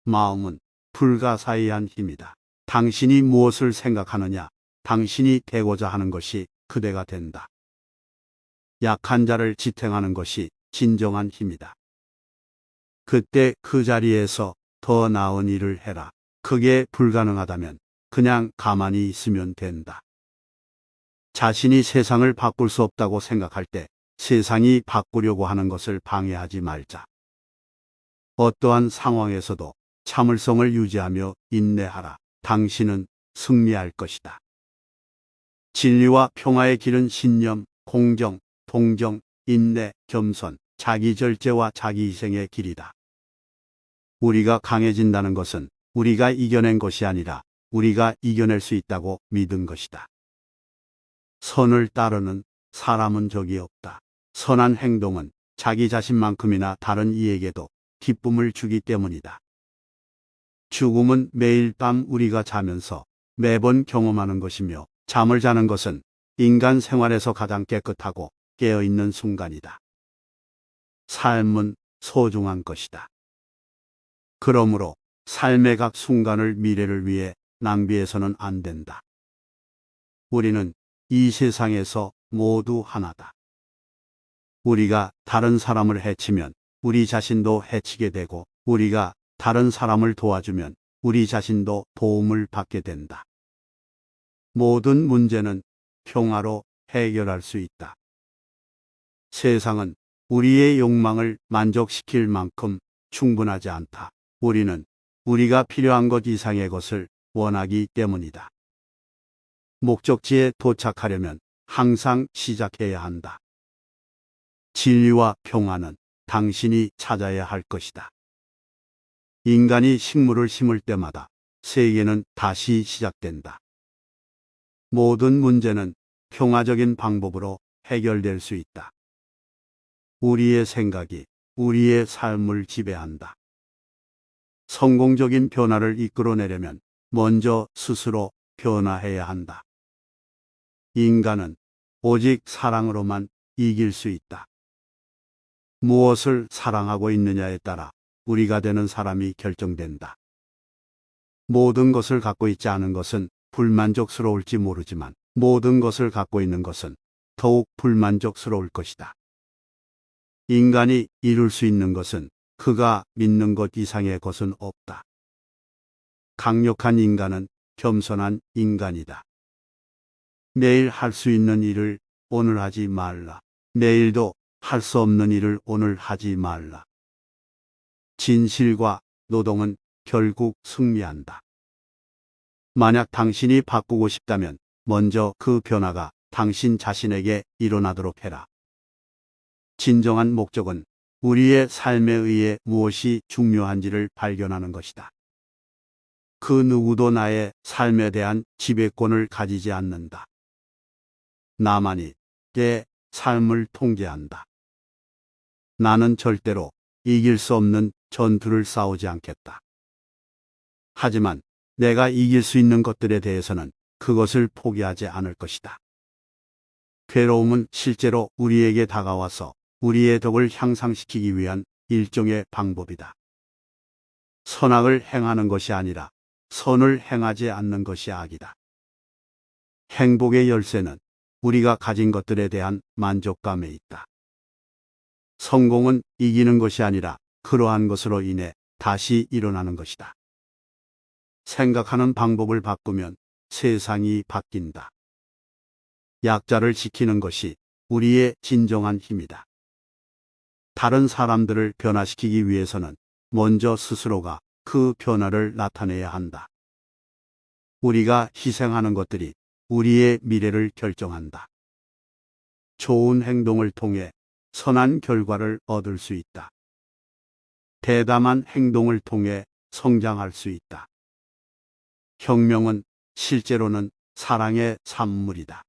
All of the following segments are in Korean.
마음은 불가사의한 힘이다. 당신이 무엇을 생각하느냐, 당신이 되고자 하는 것이 그대가 된다. 약한 자를 지탱하는 것이 진정한 힘이다. 그때 그 자리에서 더 나은 일을 해라. 그게 불가능하다면 그냥 가만히 있으면 된다. 자신이 세상을 바꿀 수 없다고 생각할 때 세상이 바꾸려고 하는 것을 방해하지 말자. 어떠한 상황에서도 참을성을 유지하며 인내하라. 당신은 승리할 것이다. 진리와 평화의 길은 신념, 공정, 동정, 인내, 겸손, 자기절제와 자기희생의 길이다. 우리가 강해진다는 것은 우리가 이겨낸 것이 아니라 우리가 이겨낼 수 있다고 믿은 것이다. 선을 따르는 사람은 적이 없다. 선한 행동은 자기 자신만큼이나 다른 이에게도 기쁨을 주기 때문이다. 죽음은 매일 밤 우리가 자면서 매번 경험하는 것이며, 잠을 자는 것은 인간 생활에서 가장 깨끗하고 깨어있는 순간이다. 삶은 소중한 것이다. 그러므로 삶의 각 순간을 미래를 위해 낭비해서는 안 된다. 우리는 이 세상에서 모두 하나다. 우리가 다른 사람을 해치면 우리 자신도 해치게 되고, 우리가 다른 사람을 도와주면 우리 자신도 도움을 받게 된다. 모든 문제는 평화로 해결할 수 있다. 세상은 우리의 욕망을 만족시킬 만큼 충분하지 않다. 우리는 우리가 필요한 것 이상의 것을 원하기 때문이다. 목적지에 도착하려면 항상 시작해야 한다. 진리와 평화는 당신이 찾아야 할 것이다. 인간이 식물을 심을 때마다 세계는 다시 시작된다. 모든 문제는 평화적인 방법으로 해결될 수 있다. 우리의 생각이 우리의 삶을 지배한다. 성공적인 변화를 이끌어내려면 먼저 스스로 변화해야 한다. 인간은 오직 사랑으로만 이길 수 있다. 무엇을 사랑하고 있느냐에 따라 우리가 되는 사람이 결정된다. 모든 것을 갖고 있지 않은 것은 불만족스러울지 모르지만, 모든 것을 갖고 있는 것은 더욱 불만족스러울 것이다. 인간이 이룰 수 있는 것은 그가 믿는 것 이상의 것은 없다. 강력한 인간은 겸손한 인간이다. 내일 할 수 있는 일을 오늘 하지 말라. 내일도 할 수 없는 일을 오늘 하지 말라. 진실과 노동은 결국 승리한다. 만약 당신이 바꾸고 싶다면 먼저 그 변화가 당신 자신에게 일어나도록 해라. 진정한 목적은 우리의 삶에 의해 무엇이 중요한지를 발견하는 것이다. 그 누구도 나의 삶에 대한 지배권을 가지지 않는다. 나만이 내 삶을 통제한다. 나는 절대로 이길 수 없는 전투를 싸우지 않겠다. 하지만 내가 이길 수 있는 것들에 대해서는 그것을 포기하지 않을 것이다. 괴로움은 실제로 우리에게 다가와서 우리의 덕을 향상시키기 위한 일종의 방법이다. 선악을 행하는 것이 아니라 선을 행하지 않는 것이 악이다. 행복의 열쇠는 우리가 가진 것들에 대한 만족감에 있다. 성공은 이기는 것이 아니라 그러한 것으로 인해 다시 일어나는 것이다. 생각하는 방법을 바꾸면 세상이 바뀐다. 약자를 지키는 것이 우리의 진정한 힘이다. 다른 사람들을 변화시키기 위해서는 먼저 스스로가 그 변화를 나타내야 한다. 우리가 희생하는 것들이 우리의 미래를 결정한다. 좋은 행동을 통해 선한 결과를 얻을 수 있다. 대담한 행동을 통해 성장할 수 있다. 혁명은 실제로는 사랑의 산물이다.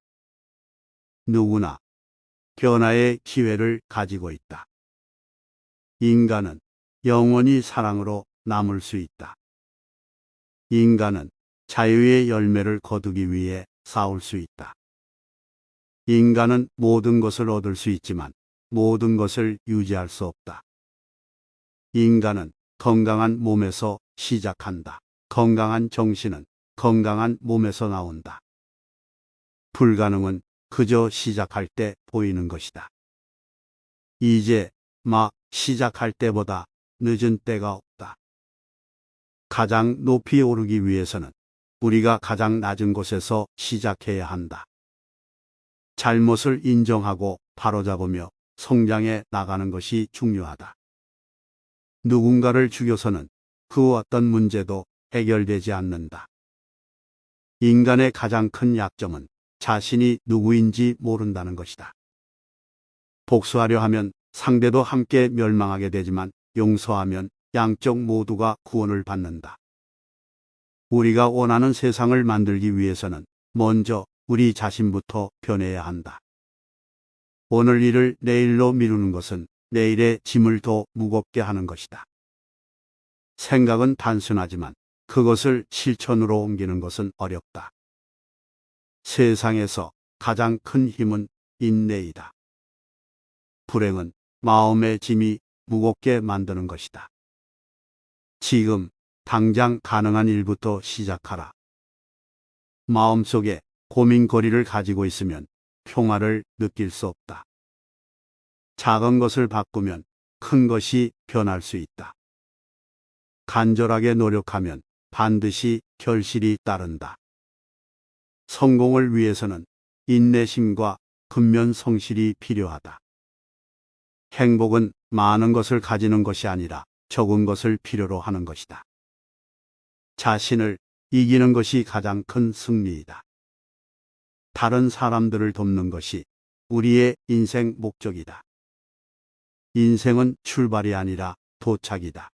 누구나 변화의 기회를 가지고 있다. 인간은 영원히 사랑으로 남을 수 있다. 인간은 자유의 열매를 거두기 위해 싸울 수 있다. 인간은 모든 것을 얻을 수 있지만 모든 것을 유지할 수 없다. 인간은 건강한 몸에서 시작한다. 건강한 정신은 건강한 몸에서 나온다. 불가능은 그저 시작할 때 보이는 것이다. 이제 막 시작할 때보다 늦은 때가 없다. 가장 높이 오르기 위해서는 우리가 가장 낮은 곳에서 시작해야 한다. 잘못을 인정하고 바로잡으며 성장해 나가는 것이 중요하다. 누군가를 죽여서는 그 어떤 문제도 해결되지 않는다. 인간의 가장 큰 약점은 자신이 누구인지 모른다는 것이다. 복수하려 하면 상대도 함께 멸망하게 되지만 용서하면 양쪽 모두가 구원을 받는다. 우리가 원하는 세상을 만들기 위해서는 먼저 우리 자신부터 변해야 한다. 오늘 일을 내일로 미루는 것은 내일의 짐을 더 무겁게 하는 것이다. 생각은 단순하지만 그것을 실천으로 옮기는 것은 어렵다. 세상에서 가장 큰 힘은 인내이다. 불행은 마음의 짐이 무겁게 만드는 것이다. 지금 당장 가능한 일부터 시작하라. 마음속에 고민거리를 가지고 있으면 평화를 느낄 수 없다. 작은 것을 바꾸면 큰 것이 변할 수 있다. 간절하게 노력하면 반드시 결실이 따른다. 성공을 위해서는 인내심과 근면성실이 필요하다. 행복은 많은 것을 가지는 것이 아니라 적은 것을 필요로 하는 것이다. 자신을 이기는 것이 가장 큰 승리이다. 다른 사람들을 돕는 것이 우리의 인생 목적이다. 인생은 출발이 아니라 도착이다.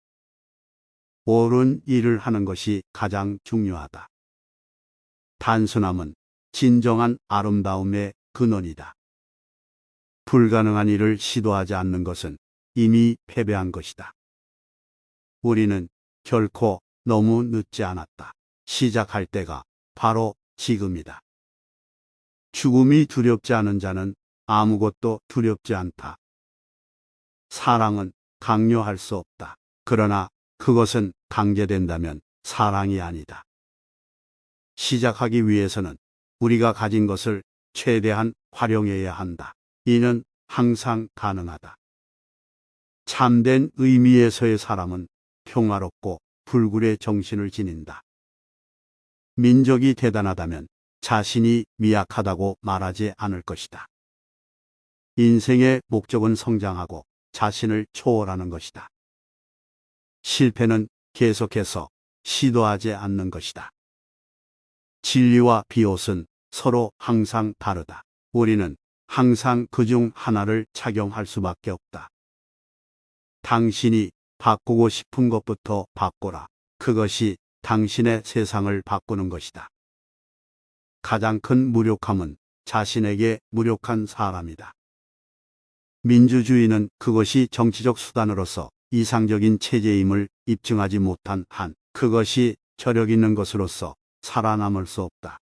옳은 일을 하는 것이 가장 중요하다. 단순함은 진정한 아름다움의 근원이다. 불가능한 일을 시도하지 않는 것은 이미 패배한 것이다. 우리는 결코 너무 늦지 않았다. 시작할 때가 바로 지금이다. 죽음이 두렵지 않은 자는 아무것도 두렵지 않다. 사랑은 강요할 수 없다. 그러나 그것은 강제된다면 사랑이 아니다. 시작하기 위해서는 우리가 가진 것을 최대한 활용해야 한다. 이는 항상 가능하다. 참된 의미에서의 사람은 평화롭고 불굴의 정신을 지닌다. 민족이 대단하다면 자신이 미약하다고 말하지 않을 것이다. 인생의 목적은 성장하고 자신을 초월하는 것이다. 실패는 계속해서 시도하지 않는 것이다. 진리와 비옷은 서로 항상 다르다. 우리는 항상 그중 하나를 착용할 수밖에 없다. 당신이 바꾸고 싶은 것부터 바꾸라. 그것이 당신의 세상을 바꾸는 것이다. 가장 큰 무력함은 자신에게 무력한 사람이다. 민주주의는 그것이 정치적 수단으로서 이상적인 체제임을 입증하지 못한 한 그것이 저력 있는 것으로서 살아남을 수 없다.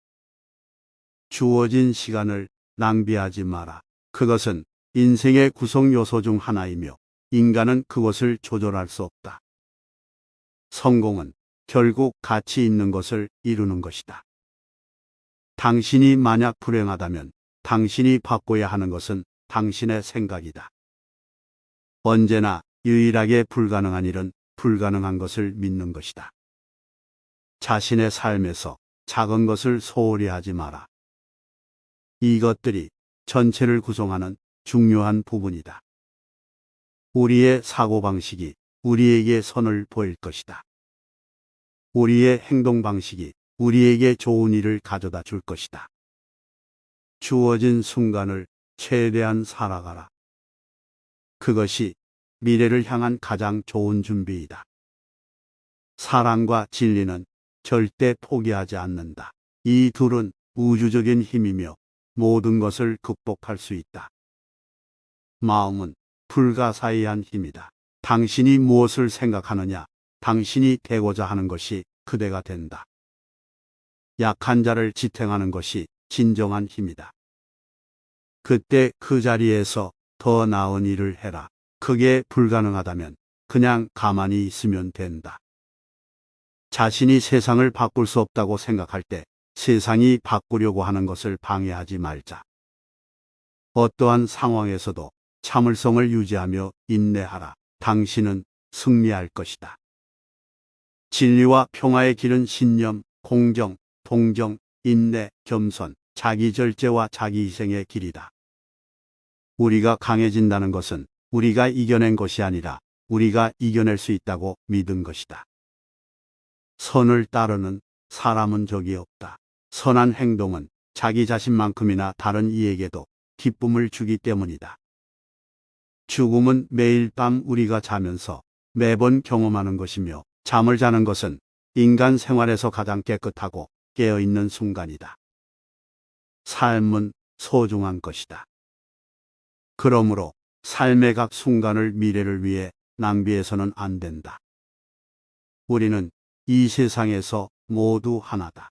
주어진 시간을 낭비하지 마라. 그것은 인생의 구성 요소 중 하나이며 인간은 그것을 조절할 수 없다. 성공은 결국 가치 있는 것을 이루는 것이다. 당신이 만약 불행하다면 당신이 바꿔야 하는 것은 당신의 생각이다. 언제나 유일하게 불가능한 일은 불가능한 것을 믿는 것이다. 자신의 삶에서 작은 것을 소홀히 하지 마라. 이것들이 전체를 구성하는 중요한 부분이다. 우리의 사고방식이 우리에게 선을 보일 것이다. 우리의 행동방식이 우리에게 좋은 일을 가져다 줄 것이다. 주어진 순간을 최대한 살아가라. 그것이 미래를 향한 가장 좋은 준비이다. 사랑과 진리는 절대 포기하지 않는다. 이 둘은 우주적인 힘이며 모든 것을 극복할 수 있다. 마음은 불가사의한 힘이다. 당신이 무엇을 생각하느냐, 당신이 되고자 하는 것이 그대가 된다. 약한 자를 지탱하는 것이 진정한 힘이다. 그때 그 자리에서 더 나은 일을 해라. 그게 불가능하다면 그냥 가만히 있으면 된다. 자신이 세상을 바꿀 수 없다고 생각할 때 세상이 바꾸려고 하는 것을 방해하지 말자. 어떠한 상황에서도 참을성을 유지하며 인내하라. 당신은 승리할 것이다. 진리와 평화의 길은 신념, 공정, 동정, 인내, 겸손, 자기절제와 자기희생의 길이다. 우리가 강해진다는 것은 우리가 이겨낸 것이 아니라 우리가 이겨낼 수 있다고 믿은 것이다. 선을 따르는 사람은 적이 없다. 선한 행동은 자기 자신만큼이나 다른 이에게도 기쁨을 주기 때문이다. 죽음은 매일 밤 우리가 자면서 매번 경험하는 것이며 잠을 자는 것은 인간 생활에서 가장 깨끗하고 깨어있는 순간이다. 삶은 소중한 것이다. 그러므로 삶의 각 순간을 미래를 위해 낭비해서는 안 된다. 우리는 이 세상에서 모두 하나다.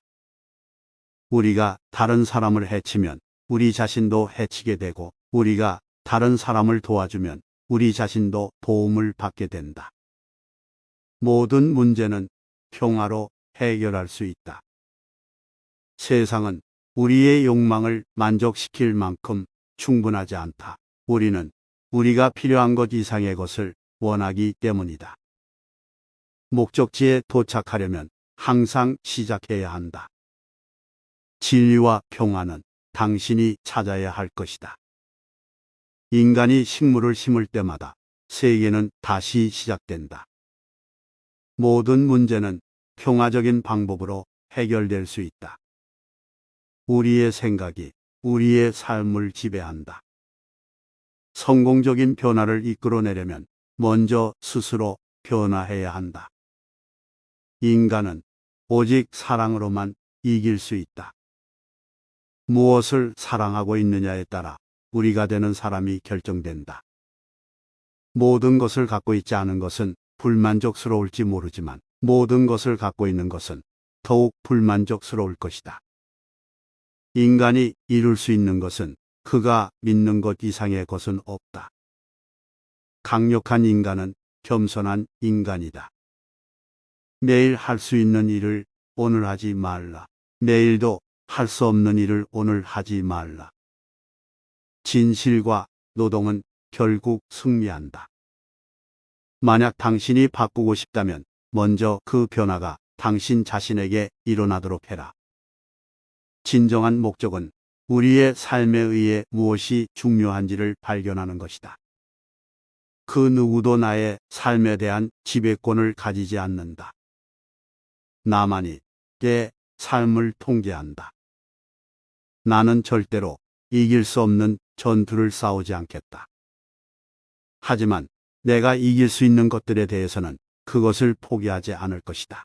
우리가 다른 사람을 해치면 우리 자신도 해치게 되고 우리가 다른 사람을 도와주면 우리 자신도 도움을 받게 된다. 모든 문제는 평화로 해결할 수 있다. 세상은 우리의 욕망을 만족시킬 만큼 충분하지 않다. 우리는 우리가 필요한 것 이상의 것을 원하기 때문이다. 목적지에 도착하려면 항상 시작해야 한다. 진리와 평화는 당신이 찾아야 할 것이다. 인간이 식물을 심을 때마다 세계는 다시 시작된다. 모든 문제는 평화적인 방법으로 해결될 수 있다. 우리의 생각이 우리의 삶을 지배한다. 성공적인 변화를 이끌어내려면 먼저 스스로 변화해야 한다. 인간은 오직 사랑으로만 이길 수 있다. 무엇을 사랑하고 있느냐에 따라 우리가 되는 사람이 결정된다. 모든 것을 갖고 있지 않은 것은 불만족스러울지 모르지만 모든 것을 갖고 있는 것은 더욱 불만족스러울 것이다. 인간이 이룰 수 있는 것은 그가 믿는 것 이상의 것은 없다. 강력한 인간은 겸손한 인간이다. 내일 할 수 있는 일을 오늘 하지 말라. 내일도 할 수 없는 일을 오늘 하지 말라. 진실과 노동은 결국 승리한다. 만약 당신이 바꾸고 싶다면 먼저 그 변화가 당신 자신에게 일어나도록 해라. 진정한 목적은 우리의 삶에 의해 무엇이 중요한지를 발견하는 것이다. 그 누구도 나의 삶에 대한 지배권을 가지지 않는다. 나만이 내 삶을 통제한다. 나는 절대로 이길 수 없는 전투를 싸우지 않겠다. 하지만 내가 이길 수 있는 것들에 대해서는 그것을 포기하지 않을 것이다.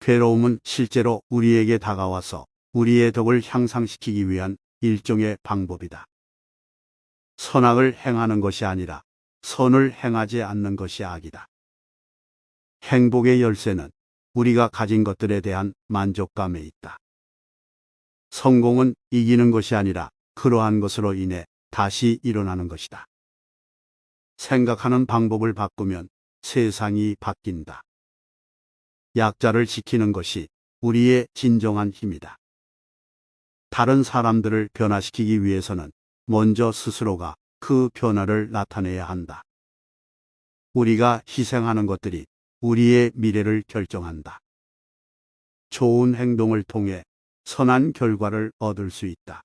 괴로움은 실제로 우리에게 다가와서 우리의 덕을 향상시키기 위한 일종의 방법이다. 선악을 행하는 것이 아니라 선을 행하지 않는 것이 악이다. 행복의 열쇠는 우리가 가진 것들에 대한 만족감에 있다. 성공은 이기는 것이 아니라 그러한 것으로 인해 다시 일어나는 것이다. 생각하는 방법을 바꾸면 세상이 바뀐다. 약자를 지키는 것이 우리의 진정한 힘이다. 다른 사람들을 변화시키기 위해서는 먼저 스스로가 그 변화를 나타내야 한다. 우리가 희생하는 것들이 우리의 미래를 결정한다. 좋은 행동을 통해 선한 결과를 얻을 수 있다.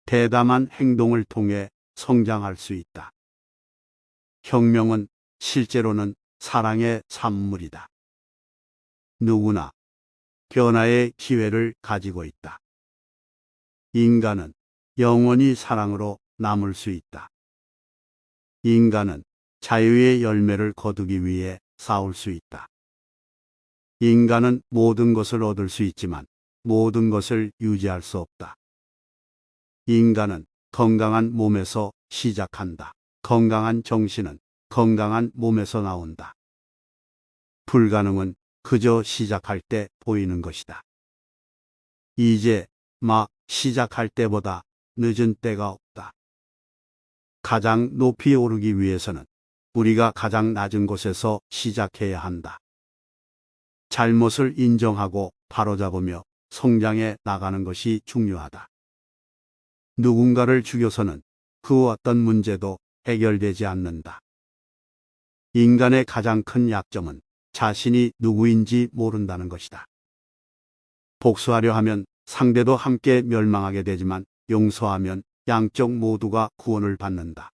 대담한 행동을 통해 성장할 수 있다. 혁명은 실제로는 사랑의 산물이다. 누구나 변화의 기회를 가지고 있다. 인간은 영원히 사랑으로 남을 수 있다. 인간은 자유의 열매를 거두기 위해 싸울 수 있다. 인간은 모든 것을 얻을 수 있지만 모든 것을 유지할 수 없다. 인간은 건강한 몸에서 시작한다. 건강한 정신은 건강한 몸에서 나온다. 불가능은 그저 시작할 때 보이는 것이다. 이제 막 시작할 때보다 늦은 때가 없다. 가장 높이 오르기 위해서는 우리가 가장 낮은 곳에서 시작해야 한다. 잘못을 인정하고 바로잡으며 성장해 나가는 것이 중요하다. 누군가를 죽여서는 그 어떤 문제도 해결되지 않는다. 인간의 가장 큰 약점은 자신이 누구인지 모른다는 것이다. 복수하려 하면 상대도 함께 멸망하게 되지만 용서하면 양쪽 모두가 구원을 받는다.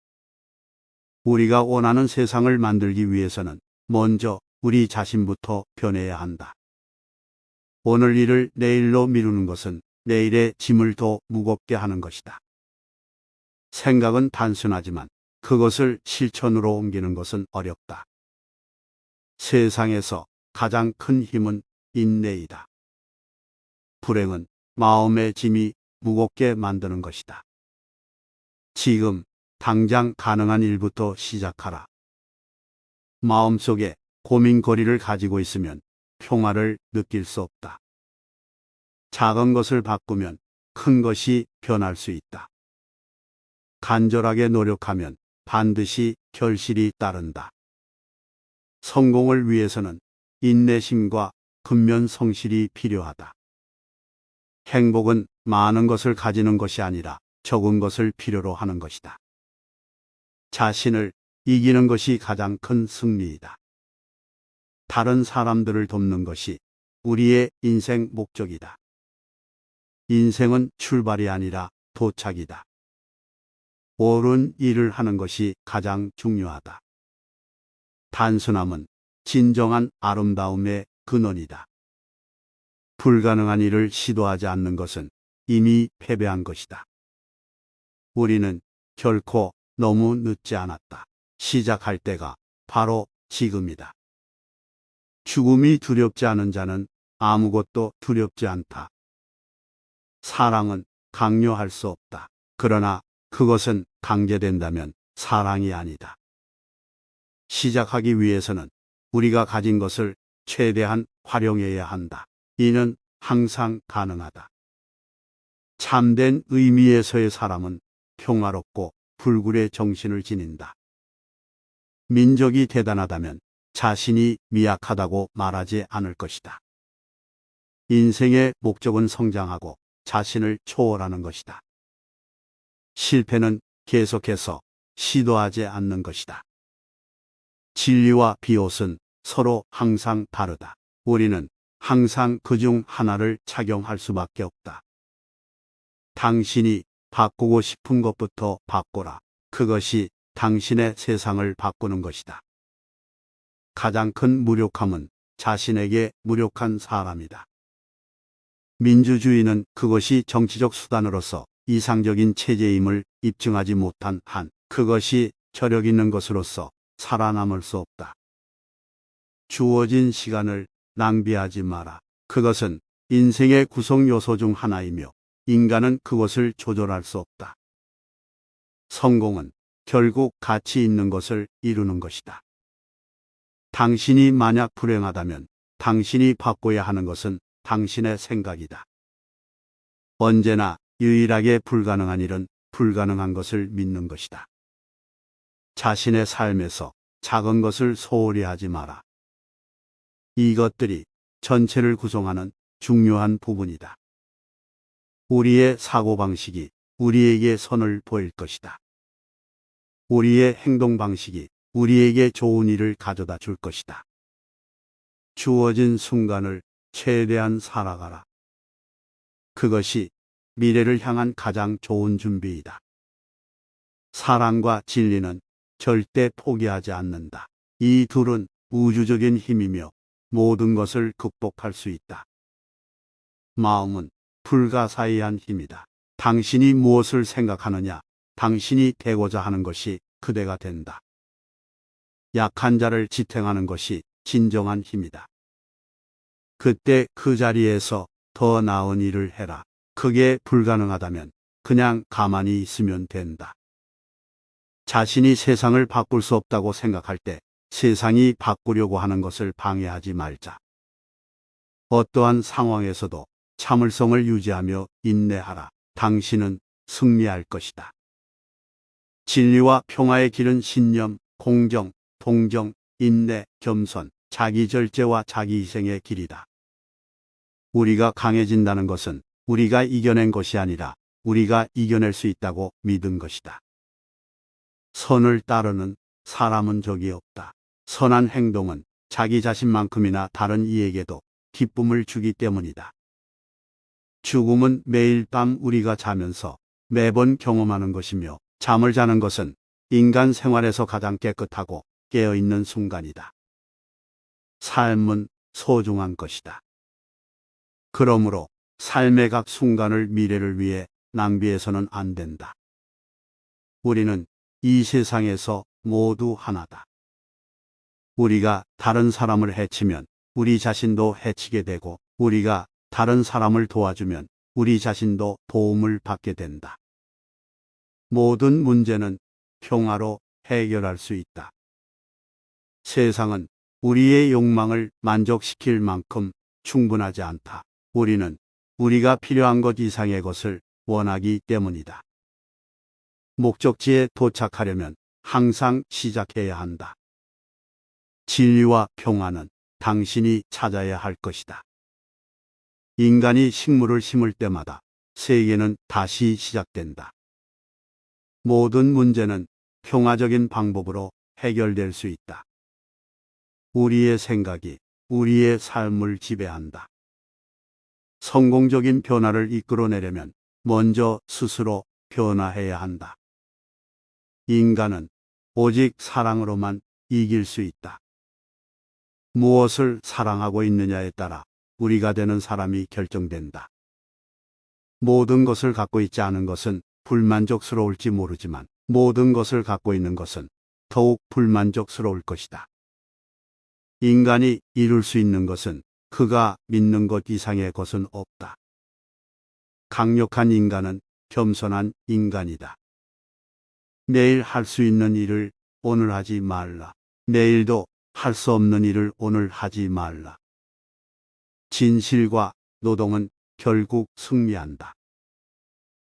우리가 원하는 세상을 만들기 위해서는 먼저 우리 자신부터 변해야 한다. 오늘 일을 내일로 미루는 것은 내일의 짐을 더 무겁게 하는 것이다. 생각은 단순하지만 그것을 실천으로 옮기는 것은 어렵다. 세상에서 가장 큰 힘은 인내이다. 불행은 마음의 짐이 무겁게 만드는 것이다. 지금 당장 가능한 일부터 시작하라. 마음속에 고민거리를 가지고 있으면 평화를 느낄 수 없다. 작은 것을 바꾸면 큰 것이 변할 수 있다. 간절하게 노력하면 반드시 결실이 따른다. 성공을 위해서는 인내심과 근면 성실이 필요하다. 행복은 많은 것을 가지는 것이 아니라 적은 것을 필요로 하는 것이다. 자신을 이기는 것이 가장 큰 승리이다. 다른 사람들을 돕는 것이 우리의 인생 목적이다. 인생은 출발이 아니라 도착이다. 옳은 일을 하는 것이 가장 중요하다. 단순함은 진정한 아름다움의 근원이다. 불가능한 일을 시도하지 않는 것은 이미 패배한 것이다. 우리는 결코 너무 늦지 않았다. 시작할 때가 바로 지금이다. 죽음이 두렵지 않은 자는 아무것도 두렵지 않다. 사랑은 강요할 수 없다. 그러나 그것은 강제된다면 사랑이 아니다. 시작하기 위해서는 우리가 가진 것을 최대한 활용해야 한다. 이는 항상 가능하다. 참된 의미에서의 사람은 평화롭고 불굴의 정신을 지닌다. 민족이 대단하다면 자신이 미약하다고 말하지 않을 것이다. 인생의 목적은 성장하고 자신을 초월하는 것이다. 실패는 계속해서 시도하지 않는 것이다. 진리와 비옷은 서로 항상 다르다. 우리는 항상 그중 하나를 착용할 수밖에 없다. 당신이 바꾸고 싶은 것부터 바꾸라. 그것이 당신의 세상을 바꾸는 것이다. 가장 큰 무력함은 자신에게 무력한 사람이다. 민주주의는 그것이 정치적 수단으로서 이상적인 체제임을 입증하지 못한 한 그것이 저력 있는 것으로서 살아남을 수 없다. 주어진 시간을 낭비하지 마라. 그것은 인생의 구성 요소 중 하나이며 인간은 그것을 조절할 수 없다. 성공은 결국 가치 있는 것을 이루는 것이다. 당신이 만약 불행하다면 당신이 바꿔야 하는 것은 당신의 생각이다. 언제나 유일하게 불가능한 일은 불가능한 것을 믿는 것이다. 자신의 삶에서 작은 것을 소홀히 하지 마라. 이것들이 전체를 구성하는 중요한 부분이다. 우리의 사고방식이 우리에게 선을 보일 것이다. 우리의 행동방식이 우리에게 좋은 일을 가져다 줄 것이다. 주어진 순간을 최대한 살아가라. 그것이 미래를 향한 가장 좋은 준비이다. 사랑과 진리는 절대 포기하지 않는다. 이 둘은 우주적인 힘이며 모든 것을 극복할 수 있다. 마음은 불가사의한 힘이다. 당신이 무엇을 생각하느냐, 당신이 되고자 하는 것이 그대가 된다. 약한 자를 지탱하는 것이 진정한 힘이다. 그때 그 자리에서 더 나은 일을 해라. 그게 불가능하다면 그냥 가만히 있으면 된다. 자신이 세상을 바꿀 수 없다고 생각할 때 세상이 바꾸려고 하는 것을 방해하지 말자. 어떠한 상황에서도 참을성을 유지하며 인내하라. 당신은 승리할 것이다. 진리와 평화의 길은 신념, 공정, 동정, 인내, 겸손, 자기 절제와 자기 희생의 길이다. 우리가 강해진다는 것은 우리가 이겨낸 것이 아니라 우리가 이겨낼 수 있다고 믿은 것이다. 선을 따르는 사람은 적이 없다. 선한 행동은 자기 자신만큼이나 다른 이에게도 기쁨을 주기 때문이다. 죽음은 매일 밤 우리가 자면서 매번 경험하는 것이며, 잠을 자는 것은 인간 생활에서 가장 깨끗하고 깨어있는 순간이다. 삶은 소중한 것이다. 그러므로 삶의 각 순간을 미래를 위해 낭비해서는 안 된다. 우리는 이 세상에서 모두 하나다. 우리가 다른 사람을 해치면 우리 자신도 해치게 되고, 우리가 다른 사람을 도와주면 우리 자신도 도움을 받게 된다. 모든 문제는 평화로 해결할 수 있다. 세상은 우리의 욕망을 만족시킬 만큼 충분하지 않다. 우리는 우리가 필요한 것 이상의 것을 원하기 때문이다. 목적지에 도착하려면 항상 시작해야 한다. 진리와 평화는 당신이 찾아야 할 것이다. 인간이 식물을 심을 때마다 세계는 다시 시작된다. 모든 문제는 평화적인 방법으로 해결될 수 있다. 우리의 생각이 우리의 삶을 지배한다. 성공적인 변화를 이끌어내려면 먼저 스스로 변화해야 한다. 인간은 오직 사랑으로만 이길 수 있다. 무엇을 사랑하고 있느냐에 따라 우리가 되는 사람이 결정된다. 모든 것을 갖고 있지 않은 것은 불만족스러울지 모르지만, 모든 것을 갖고 있는 것은 더욱 불만족스러울 것이다. 인간이 이룰 수 있는 것은 그가 믿는 것 이상의 것은 없다. 강력한 인간은 겸손한 인간이다. 내일 할 수 있는 일을 오늘 하지 말라. 내일도 할 수 없는 일을 오늘 하지 말라. 진실과 노동은 결국 승리한다.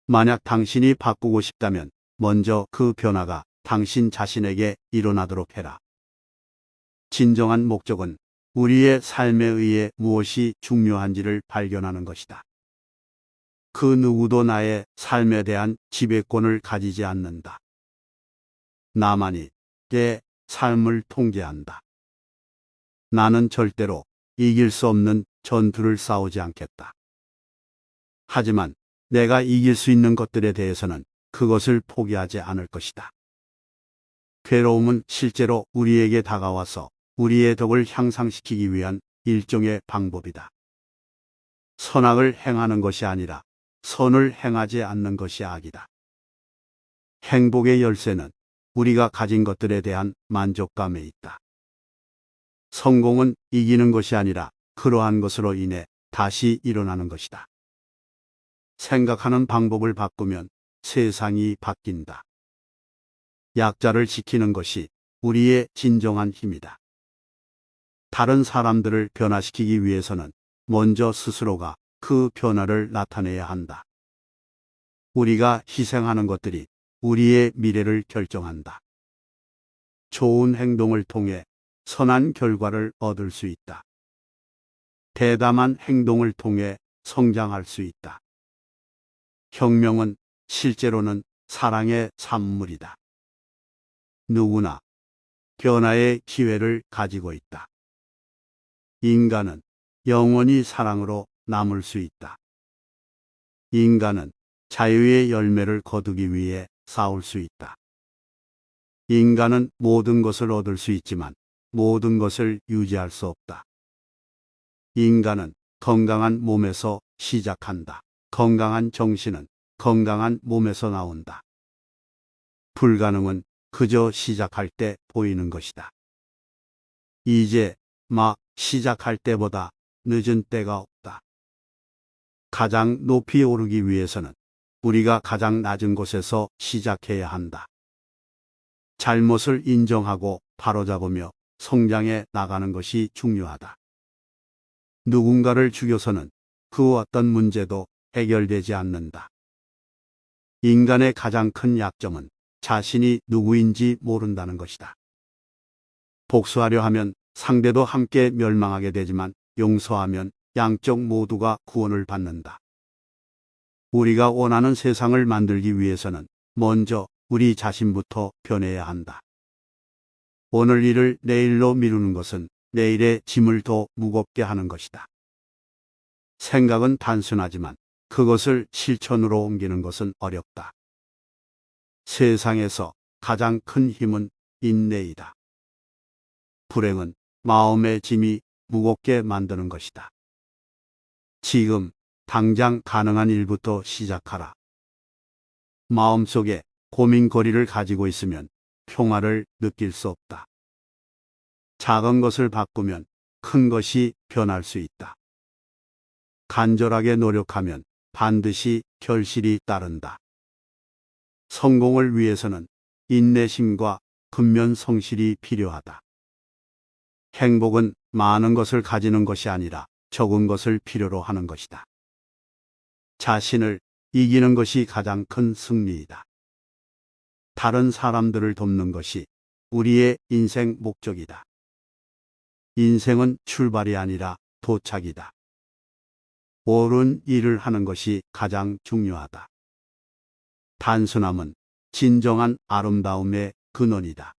만약 당신이 바꾸고 싶다면 먼저 그 변화가 당신 자신에게 일어나도록 해라. 진정한 목적은 우리의 삶에 의해 무엇이 중요한지를 발견하는 것이다. 그 누구도 나의 삶에 대한 지배권을 가지지 않는다. 나만이 내 삶을 통제한다. 나는 절대로 이길 수 없는 전투를 싸우지 않겠다. 하지만 내가 이길 수 있는 것들에 대해서는 그것을 포기하지 않을 것이다. 괴로움은 실제로 우리에게 다가와서 우리의 덕을 향상시키기 위한 일종의 방법이다. 선악을 행하는 것이 아니라 선을 행하지 않는 것이 악이다. 행복의 열쇠는 우리가 가진 것들에 대한 만족감에 있다. 성공은 이기는 것이 아니라 그러한 것으로 인해 다시 일어나는 것이다. 생각하는 방법을 바꾸면 세상이 바뀐다. 약자를 지키는 것이 우리의 진정한 힘이다. 다른 사람들을 변화시키기 위해서는 먼저 스스로가 그 변화를 나타내야 한다. 우리가 희생하는 것들이 우리의 미래를 결정한다. 좋은 행동을 통해 선한 결과를 얻을 수 있다. 대담한 행동을 통해 성장할 수 있다. 혁명은 실제로는 사랑의 산물이다. 누구나 변화의 기회를 가지고 있다. 인간은 영원히 사랑으로 남을 수 있다. 인간은 자유의 열매를 거두기 위해 싸울 수 있다. 인간은 모든 것을 얻을 수 있지만 모든 것을 유지할 수 없다. 인간은 건강한 몸에서 시작한다. 건강한 정신은 건강한 몸에서 나온다. 불가능은 그저 시작할 때 보이는 것이다. 이제 막 시작할 때보다 늦은 때가 없다. 가장 높이 오르기 위해서는 우리가 가장 낮은 곳에서 시작해야 한다. 잘못을 인정하고 바로잡으며 성장해 나가는 것이 중요하다. 누군가를 죽여서는 그 어떤 문제도 해결되지 않는다. 인간의 가장 큰 약점은 자신이 누구인지 모른다는 것이다. 복수하려 하면 상대도 함께 멸망하게 되지만 용서하면 양쪽 모두가 구원을 받는다. 우리가 원하는 세상을 만들기 위해서는 먼저 우리 자신부터 변해야 한다. 오늘 일을 내일로 미루는 것은 내일의 짐을 더 무겁게 하는 것이다. 생각은 단순하지만 그것을 실천으로 옮기는 것은 어렵다. 세상에서 가장 큰 힘은 인내이다. 불행은 마음의 짐이 무겁게 만드는 것이다. 지금 당장 가능한 일부터 시작하라. 마음속에 고민거리를 가지고 있으면 평화를 느낄 수 없다. 작은 것을 바꾸면 큰 것이 변할 수 있다. 간절하게 노력하면 반드시 결실이 따른다. 성공을 위해서는 인내심과 근면 성실이 필요하다. 행복은 많은 것을 가지는 것이 아니라 적은 것을 필요로 하는 것이다. 자신을 이기는 것이 가장 큰 승리이다. 다른 사람들을 돕는 것이 우리의 인생 목적이다. 인생은 출발이 아니라 도착이다. 옳은 일을 하는 것이 가장 중요하다. 단순함은 진정한 아름다움의 근원이다.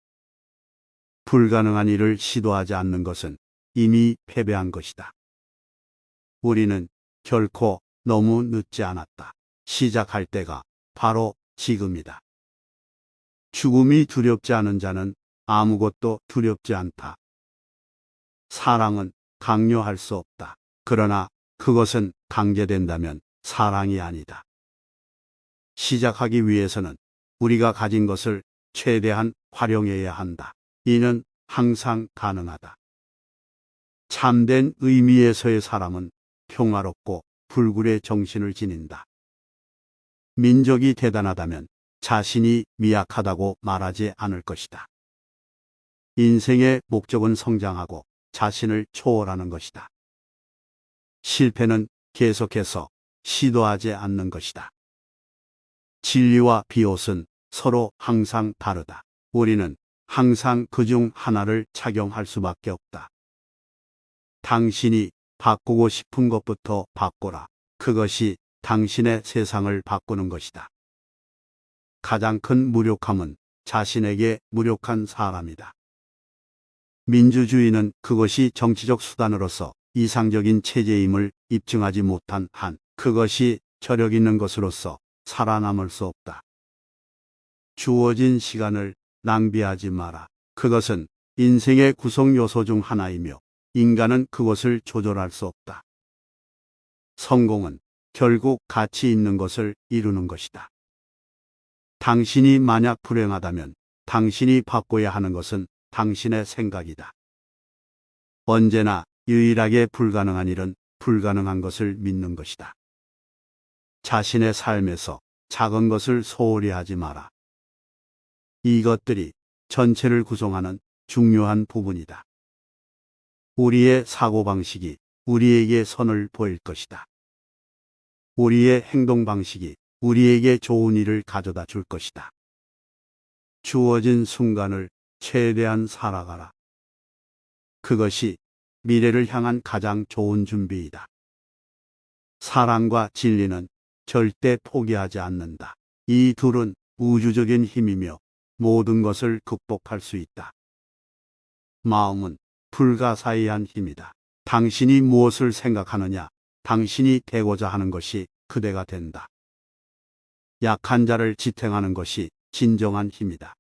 불가능한 일을 시도하지 않는 것은 이미 패배한 것이다. 우리는 결코 너무 늦지 않았다. 시작할 때가 바로 지금이다. 죽음이 두렵지 않은 자는 아무것도 두렵지 않다. 사랑은 강요할 수 없다. 그러나 그것은 강제된다면 사랑이 아니다. 시작하기 위해서는 우리가 가진 것을 최대한 활용해야 한다. 이는 항상 가능하다. 참된 의미에서의 사람은 평화롭고 불굴의 정신을 지닌다. 민족이 대단하다면 자신이 미약하다고 말하지 않을 것이다. 인생의 목적은 성장하고 자신을 초월하는 것이다. 실패는 계속해서 시도하지 않는 것이다. 진리와 비옷은 서로 항상 다르다. 우리는 항상 그중 하나를 착용할 수밖에 없다. 당신이 바꾸고 싶은 것부터 바꾸라. 그것이 당신의 세상을 바꾸는 것이다. 가장 큰 무력함은 자신에게 무력한 사람이다. 민주주의는 그것이 정치적 수단으로서 이상적인 체제임을 입증하지 못한 한 그것이 저력 있는 것으로서 살아남을 수 없다. 주어진 시간을 낭비하지 마라. 그것은 인생의 구성 요소 중 하나이며 인간은 그것을 조절할 수 없다. 성공은 결국 가치 있는 것을 이루는 것이다. 당신이 만약 불행하다면 당신이 바꿔야 하는 것은 당신의 생각이다. 언제나 유일하게 불가능한 일은 불가능한 것을 믿는 것이다. 자신의 삶에서 작은 것을 소홀히 하지 마라. 이것들이 전체를 구성하는 중요한 부분이다. 우리의 사고방식이 우리에게 선을 보일 것이다. 우리의 행동방식이 우리에게 좋은 일을 가져다 줄 것이다. 주어진 순간을 최대한 살아가라. 그것이 미래를 향한 가장 좋은 준비이다. 사랑과 진리는 절대 포기하지 않는다. 이 둘은 우주적인 힘이며 모든 것을 극복할 수 있다. 마음은 불가사의한 힘이다. 당신이 무엇을 생각하느냐, 당신이 되고자 하는 것이 그대가 된다. 약한 자를 지탱하는 것이 진정한 힘이다.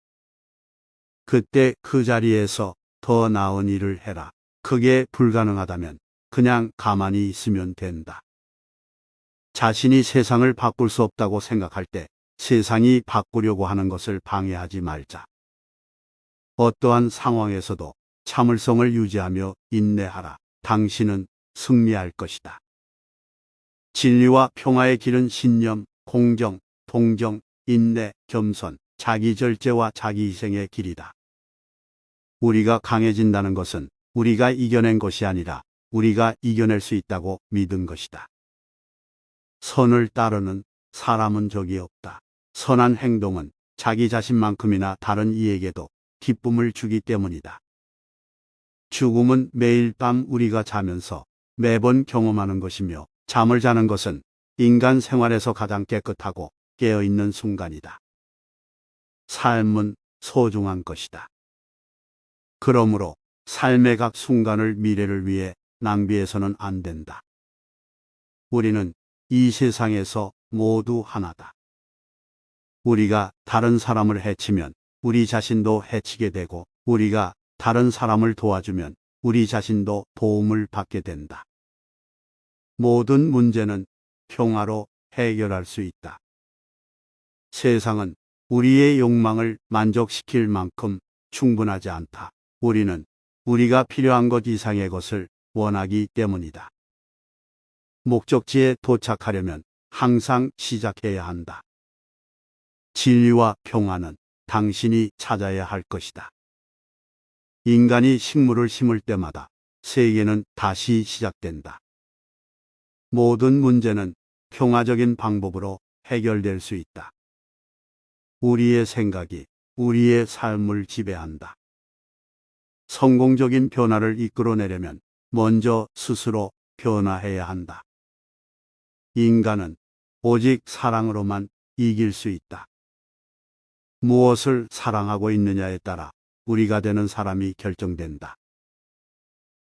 그때 그 자리에서 더 나은 일을 해라. 그게 불가능하다면 그냥 가만히 있으면 된다. 자신이 세상을 바꿀 수 없다고 생각할 때 세상이 바꾸려고 하는 것을 방해하지 말자. 어떠한 상황에서도 참을성을 유지하며 인내하라. 당신은 승리할 것이다. 진리와 평화의 길은 신념, 공정, 동정, 인내, 겸손, 자기절제와 자기희생의 길이다. 우리가 강해진다는 것은 우리가 이겨낸 것이 아니라 우리가 이겨낼 수 있다고 믿은 것이다. 선을 따르는 사람은 적이 없다. 선한 행동은 자기 자신만큼이나 다른 이에게도 기쁨을 주기 때문이다. 죽음은 매일 밤 우리가 자면서 매번 경험하는 것이며 잠을 자는 것은 인간 생활에서 가장 깨끗하고 깨어있는 순간이다. 삶은 소중한 것이다. 그러므로 삶의 각 순간을 미래를 위해 낭비해서는 안 된다. 우리는 이 세상에서 모두 하나다. 우리가 다른 사람을 해치면 우리 자신도 해치게 되고, 우리가 다른 사람을 도와주면 우리 자신도 도움을 받게 된다. 모든 문제는 평화로 해결할 수 있다. 세상은 우리의 욕망을 만족시킬 만큼 충분하지 않다. 우리는 우리가 필요한 것 이상의 것을 원하기 때문이다. 목적지에 도착하려면 항상 시작해야 한다. 진리와 평화는 당신이 찾아야 할 것이다. 인간이 식물을 심을 때마다 세계는 다시 시작된다. 모든 문제는 평화적인 방법으로 해결될 수 있다. 우리의 생각이 우리의 삶을 지배한다. 성공적인 변화를 이끌어내려면 먼저 스스로 변화해야 한다. 인간은 오직 사랑으로만 이길 수 있다. 무엇을 사랑하고 있느냐에 따라 우리가 되는 사람이 결정된다.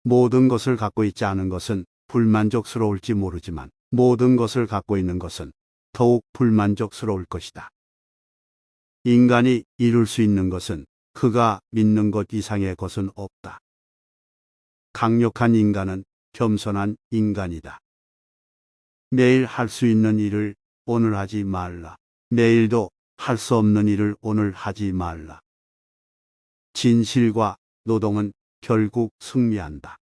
모든 것을 갖고 있지 않은 것은 불만족스러울지 모르지만, 모든 것을 갖고 있는 것은 더욱 불만족스러울 것이다. 인간이 이룰 수 있는 것은 그가 믿는 것 이상의 것은 없다. 강력한 인간은 겸손한 인간이다. 내일 할 수 있는 일을 오늘 하지 말라. 내일도 할 수 없는 일을 오늘 하지 말라. 진실과 노동은 결국 승리한다.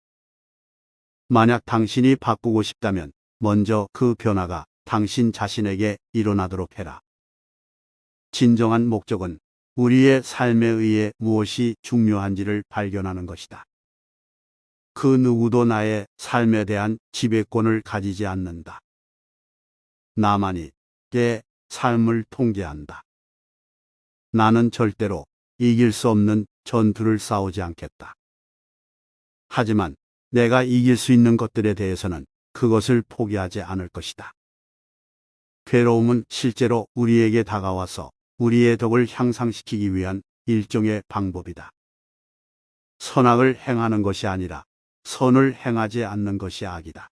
만약 당신이 바꾸고 싶다면 먼저 그 변화가 당신 자신에게 일어나도록 해라. 진정한 목적은 우리의 삶에 의해 무엇이 중요한지를 발견하는 것이다. 그 누구도 나의 삶에 대한 지배권을 가지지 않는다. 나만이 내 삶을 통제한다. 나는 절대로 이길 수 없는 전투를 싸우지 않겠다. 하지만 내가 이길 수 있는 것들에 대해서는 그것을 포기하지 않을 것이다. 괴로움은 실제로 우리에게 다가와서 우리의 덕을 향상시키기 위한 일종의 방법이다. 선악을 행하는 것이 아니라 선을 행하지 않는 것이 악이다.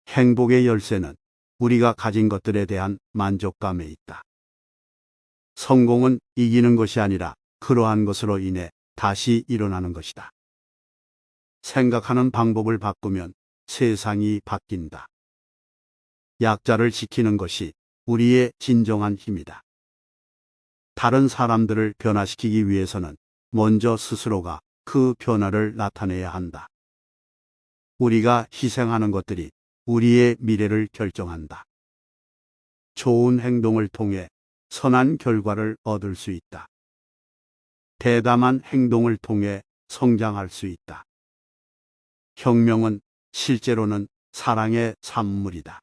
행복의 열쇠는 우리가 가진 것들에 대한 만족감에 있다. 성공은 이기는 것이 아니라 그러한 것으로 인해 다시 일어나는 것이다. 생각하는 방법을 바꾸면 세상이 바뀐다. 약자를 지키는 것이 우리의 진정한 힘이다. 다른 사람들을 변화시키기 위해서는 먼저 스스로가 그 변화를 나타내야 한다. 우리가 희생하는 것들이 우리의 미래를 결정한다. 좋은 행동을 통해 선한 결과를 얻을 수 있다. 대담한 행동을 통해 성장할 수 있다. 혁명은 실제로는 사랑의 산물이다.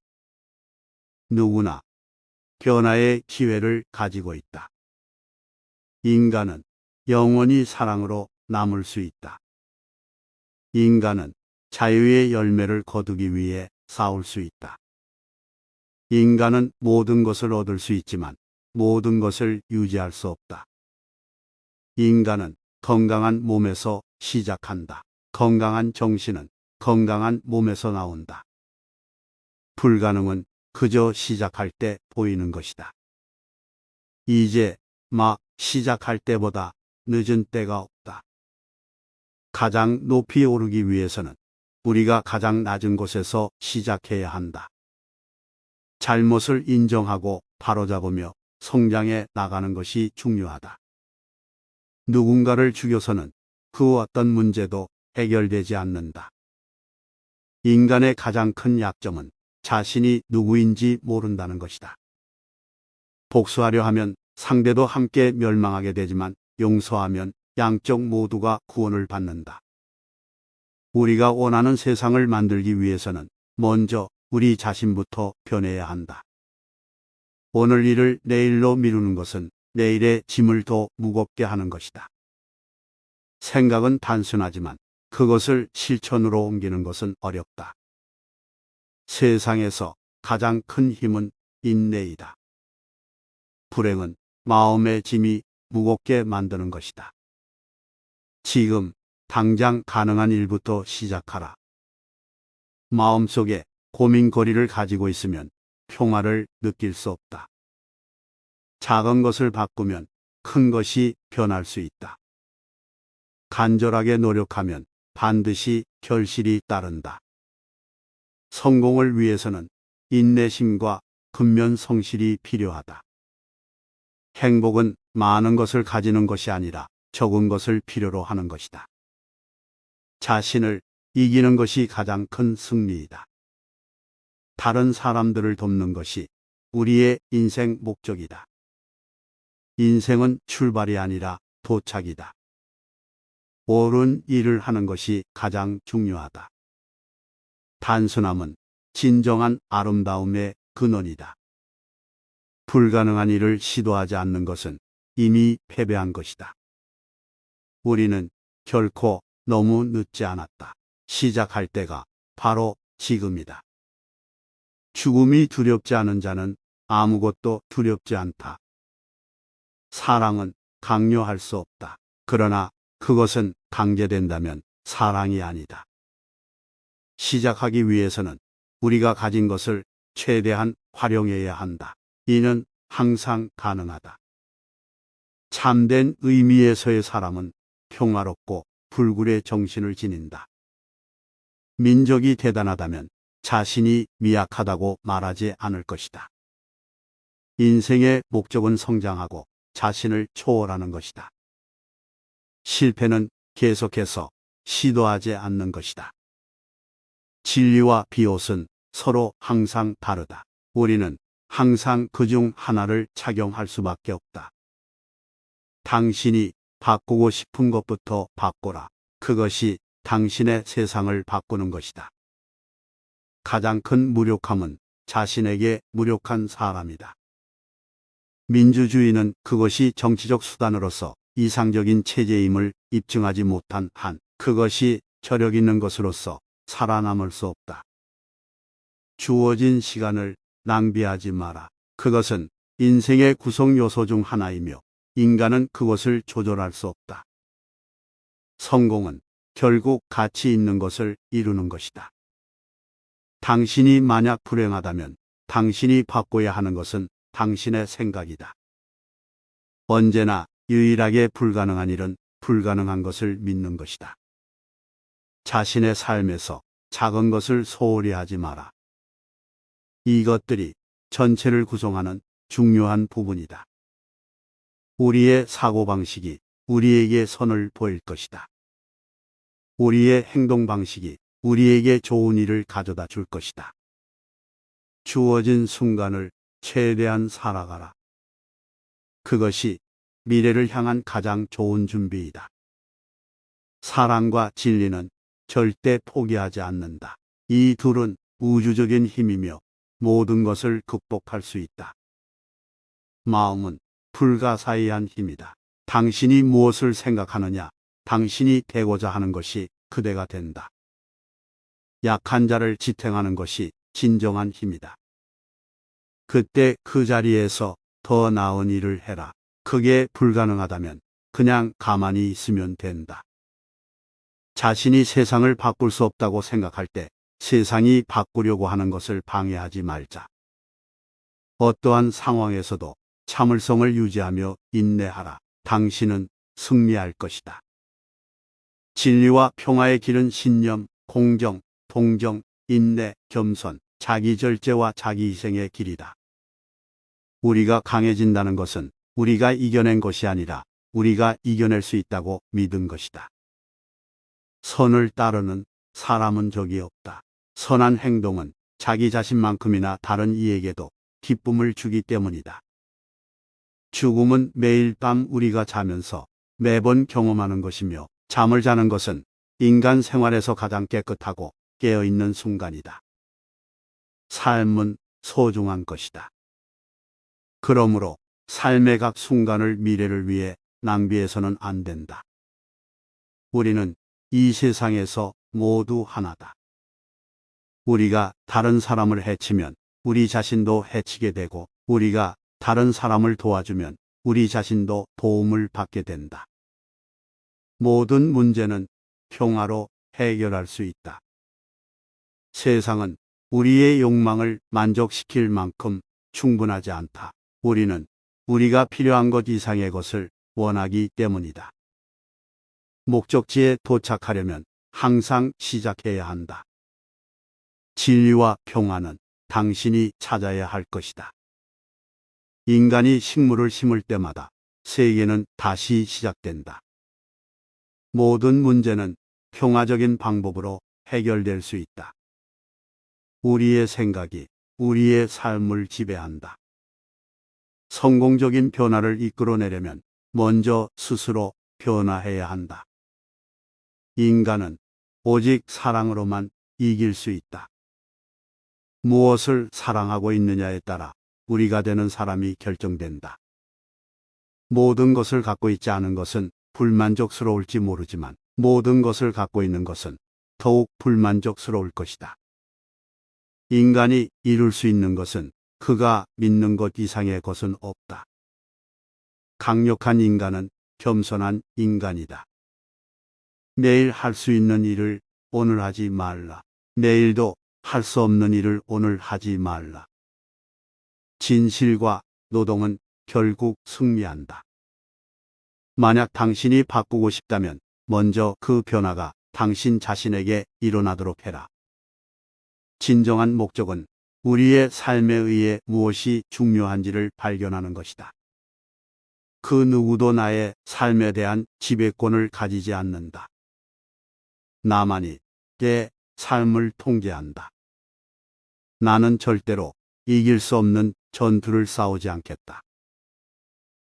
누구나 변화의 기회를 가지고 있다. 인간은 영원히 사랑으로 남을 수 있다. 인간은 자유의 열매를 거두기 위해 싸울 수 있다. 인간은 모든 것을 얻을 수 있지만 모든 것을 유지할 수 없다. 인간은 건강한 몸에서 시작한다. 건강한 정신은 건강한 몸에서 나온다. 불가능은 그저 시작할 때 보이는 것이다. 이제 막 시작할 때보다 늦은 때가 없다. 가장 높이 오르기 위해서는 우리가 가장 낮은 곳에서 시작해야 한다. 잘못을 인정하고 바로잡으며 성장해 나가는 것이 중요하다. 누군가를 죽여서는 그 어떤 문제도 해결되지 않는다. 인간의 가장 큰 약점은 자신이 누구인지 모른다는 것이다. 복수하려 하면 상대도 함께 멸망하게 되지만 용서하면 양쪽 모두가 구원을 받는다. 우리가 원하는 세상을 만들기 위해서는 먼저 우리 자신부터 변해야 한다. 오늘 일을 내일로 미루는 것은 내일의 짐을 더 무겁게 하는 것이다. 생각은 단순하지만 그것을 실천으로 옮기는 것은 어렵다. 세상에서 가장 큰 힘은 인내이다. 불행은 마음의 짐이 무겁게 만드는 것이다. 지금 당장 가능한 일부터 시작하라. 마음속에 고민거리를 가지고 있으면 평화를 느낄 수 없다. 작은 것을 바꾸면 큰 것이 변할 수 있다. 간절하게 노력하면 반드시 결실이 따른다. 성공을 위해서는 인내심과 근면 성실이 필요하다. 행복은 많은 것을 가지는 것이 아니라 적은 것을 필요로 하는 것이다. 자신을 이기는 것이 가장 큰 승리이다. 다른 사람들을 돕는 것이 우리의 인생 목적이다. 인생은 출발이 아니라 도착이다. 옳은 일을 하는 것이 가장 중요하다. 단순함은 진정한 아름다움의 근원이다. 불가능한 일을 시도하지 않는 것은 이미 패배한 것이다. 우리는 결코 너무 늦지 않았다. 시작할 때가 바로 지금이다. 죽음이 두렵지 않은 자는 아무것도 두렵지 않다. 사랑은 강요할 수 없다. 그러나 그것은 강제된다면 사랑이 아니다. 시작하기 위해서는 우리가 가진 것을 최대한 활용해야 한다. 이는 항상 가능하다. 참된 의미에서의 사람은 평화롭고 불굴의 정신을 지닌다. 민족이 대단하다면 자신이 미약하다고 말하지 않을 것이다. 인생의 목적은 성장하고 자신을 초월하는 것이다. 실패는 계속해서 시도하지 않는 것이다. 진리와 비옷은 서로 항상 다르다. 우리는 항상 그중 하나를 착용할 수밖에 없다. 당신이 바꾸고 싶은 것부터 바꾸라. 그것이 당신의 세상을 바꾸는 것이다. 가장 큰 무력함은 자신에게 무력한 사람이다. 민주주의는 그것이 정치적 수단으로서 이상적인 체제임을 입증하지 못한 한 그것이 저력 있는 것으로서 살아남을 수 없다. 주어진 시간을 낭비하지 마라. 그것은 인생의 구성 요소 중 하나이며 인간은 그것을 조절할 수 없다. 성공은 결국 가치 있는 것을 이루는 것이다. 당신이 만약 불행하다면 당신이 바꿔야 하는 것은 당신의 생각이다. 언제나 유일하게 불가능한 일은 불가능한 것을 믿는 것이다. 자신의 삶에서 작은 것을 소홀히 하지 마라. 이것들이 전체를 구성하는 중요한 부분이다. 우리의 사고방식이 우리에게 선을 보일 것이다. 우리의 행동방식이 우리에게 좋은 일을 가져다 줄 것이다. 주어진 순간을 최대한 살아가라. 그것이 미래를 향한 가장 좋은 준비이다. 사랑과 진리는 절대 포기하지 않는다. 이 둘은 우주적인 힘이며 모든 것을 극복할 수 있다. 마음은 불가사의한 힘이다. 당신이 무엇을 생각하느냐, 당신이 되고자 하는 것이 그대가 된다. 약한 자를 지탱하는 것이 진정한 힘이다. 그때 그 자리에서 더 나은 일을 해라. 그게 불가능하다면 그냥 가만히 있으면 된다. 자신이 세상을 바꿀 수 없다고 생각할 때 세상이 바꾸려고 하는 것을 방해하지 말자. 어떠한 상황에서도 참을성을 유지하며 인내하라. 당신은 승리할 것이다. 진리와 평화의 길은 신념, 공정, 동정, 인내, 겸손, 자기절제와 자기희생의 길이다. 우리가 강해진다는 것은 우리가 이겨낸 것이 아니라 우리가 이겨낼 수 있다고 믿은 것이다. 선을 따르는 사람은 적이 없다. 선한 행동은 자기 자신만큼이나 다른 이에게도 기쁨을 주기 때문이다. 죽음은 매일 밤 우리가 자면서 매번 경험하는 것이며 잠을 자는 것은 인간 생활에서 가장 깨끗하고 깨어있는 순간이다. 삶은 소중한 것이다. 그러므로 삶의 각 순간을 미래를 위해 낭비해서는 안 된다. 우리는 이 세상에서 모두 하나다. 우리가 다른 사람을 해치면 우리 자신도 해치게 되고, 우리가 다른 사람을 도와주면 우리 자신도 도움을 받게 된다. 모든 문제는 평화로 해결할 수 있다. 세상은 우리의 욕망을 만족시킬 만큼 충분하지 않다. 우리는 우리가 필요한 것 이상의 것을 원하기 때문이다. 목적지에 도착하려면 항상 시작해야 한다. 진리와 평화는 당신이 찾아야 할 것이다. 인간이 식물을 심을 때마다 세계는 다시 시작된다. 모든 문제는 평화적인 방법으로 해결될 수 있다. 우리의 생각이 우리의 삶을 지배한다. 성공적인 변화를 이끌어내려면 먼저 스스로 변화해야 한다. 인간은 오직 사랑으로만 이길 수 있다. 무엇을 사랑하고 있느냐에 따라 우리가 되는 사람이 결정된다. 모든 것을 갖고 있지 않은 것은 불만족스러울지 모르지만, 모든 것을 갖고 있는 것은 더욱 불만족스러울 것이다. 인간이 이룰 수 있는 것은 그가 믿는 것 이상의 것은 없다. 강력한 인간은 겸손한 인간이다. 내일 할 수 있는 일을 오늘 하지 말라. 내일도 할 수 없는 일을 오늘 하지 말라. 진실과 노동은 결국 승리한다. 만약 당신이 바꾸고 싶다면 먼저 그 변화가 당신 자신에게 일어나도록 해라. 진정한 목적은 우리의 삶에 의해 무엇이 중요한지를 발견하는 것이다. 그 누구도 나의 삶에 대한 지배권을 가지지 않는다. 나만이 내 삶을 통제한다. 나는 절대로 이길 수 없는 전투를 싸우지 않겠다.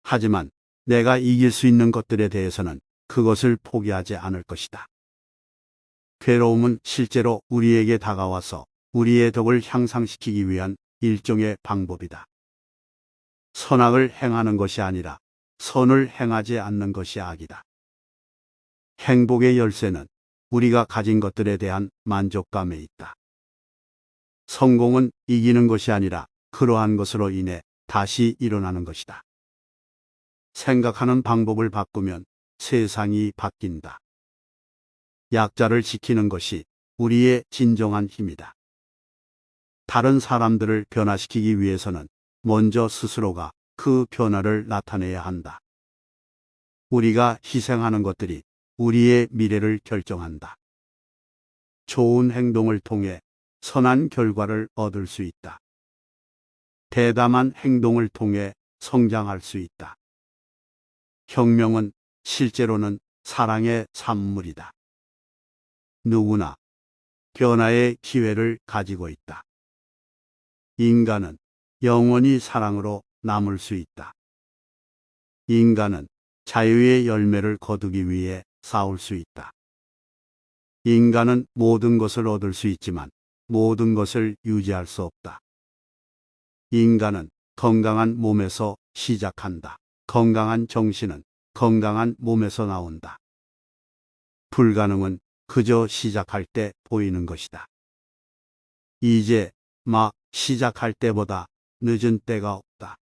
하지만 내가 이길 수 있는 것들에 대해서는 그것을 포기하지 않을 것이다. 괴로움은 실제로 우리에게 다가와서 우리의 덕을 향상시키기 위한 일종의 방법이다. 선악을 행하는 것이 아니라 선을 행하지 않는 것이 악이다. 행복의 열쇠는 우리가 가진 것들에 대한 만족감에 있다. 성공은 이기는 것이 아니라 그러한 것으로 인해 다시 일어나는 것이다. 생각하는 방법을 바꾸면 세상이 바뀐다. 약자를 지키는 것이 우리의 진정한 힘이다. 다른 사람들을 변화시키기 위해서는 먼저 스스로가 그 변화를 나타내야 한다. 우리가 희생하는 것들이 우리의 미래를 결정한다. 좋은 행동을 통해 선한 결과를 얻을 수 있다. 대담한 행동을 통해 성장할 수 있다. 혁명은 실제로는 사랑의 산물이다. 누구나 변화의 기회를 가지고 있다. 인간은 영원히 사랑으로 남을 수 있다. 인간은 자유의 열매를 거두기 위해 싸울 수 있다. 인간은 모든 것을 얻을 수 있지만 모든 것을 유지할 수 없다. 인간은 건강한 몸에서 시작한다. 건강한 정신은 건강한 몸에서 나온다. 불가능은 그저 시작할 때 보이는 것이다. 이제 막 시작할 때보다 늦은 때가 없다.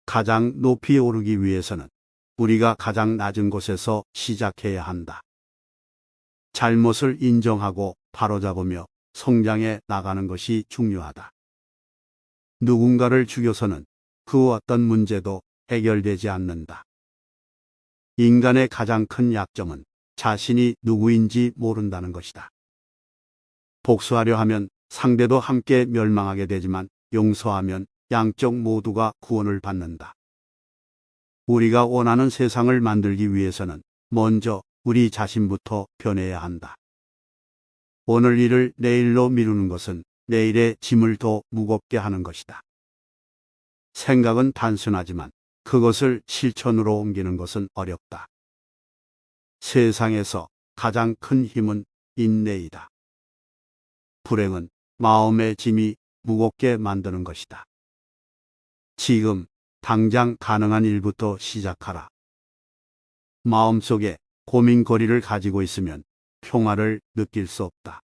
가장 높이 오르기 위해서는 우리가 가장 낮은 곳에서 시작해야 한다. 잘못을 인정하고 바로잡으며 성장해 나가는 것이 중요하다. 누군가를 죽여서는 그 어떤 문제도 해결되지 않는다. 인간의 가장 큰 약점은 자신이 누구인지 모른다는 것이다. 복수하려 하면 상대도 함께 멸망하게 되지만 용서하면 양쪽 모두가 구원을 받는다. 우리가 원하는 세상을 만들기 위해서는 먼저 우리 자신부터 변해야 한다. 오늘 일을 내일로 미루는 것은 내일의 짐을 더 무겁게 하는 것이다. 생각은 단순하지만 그것을 실천으로 옮기는 것은 어렵다. 세상에서 가장 큰 힘은 인내이다. 불행은 마음의 짐이 무겁게 만드는 것이다. 지금 당장 가능한 일부터 시작하라. 마음속에 고민거리를 가지고 있으면 평화를 느낄 수 없다.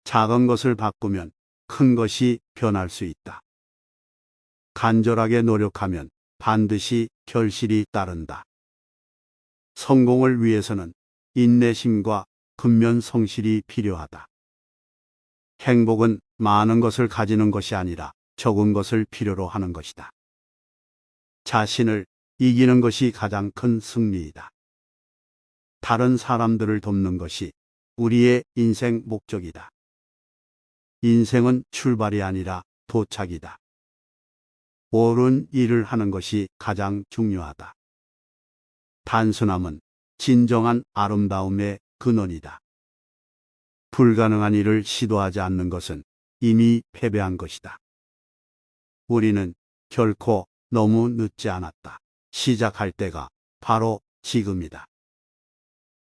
작은 것을 바꾸면 큰 것이 변할 수 있다. 간절하게 노력하면 반드시 결실이 따른다. 성공을 위해서는 인내심과 근면 성실이 필요하다. 행복은 많은 것을 가지는 것이 아니라 적은 것을 필요로 하는 것이다. 자신을 이기는 것이 가장 큰 승리이다. 다른 사람들을 돕는 것이 우리의 인생 목적이다. 인생은 출발이 아니라 도착이다. 옳은 일을 하는 것이 가장 중요하다. 단순함은 진정한 아름다움의 근원이다. 불가능한 일을 시도하지 않는 것은 이미 패배한 것이다. 우리는 결코 너무 늦지 않았다. 시작할 때가 바로 지금이다.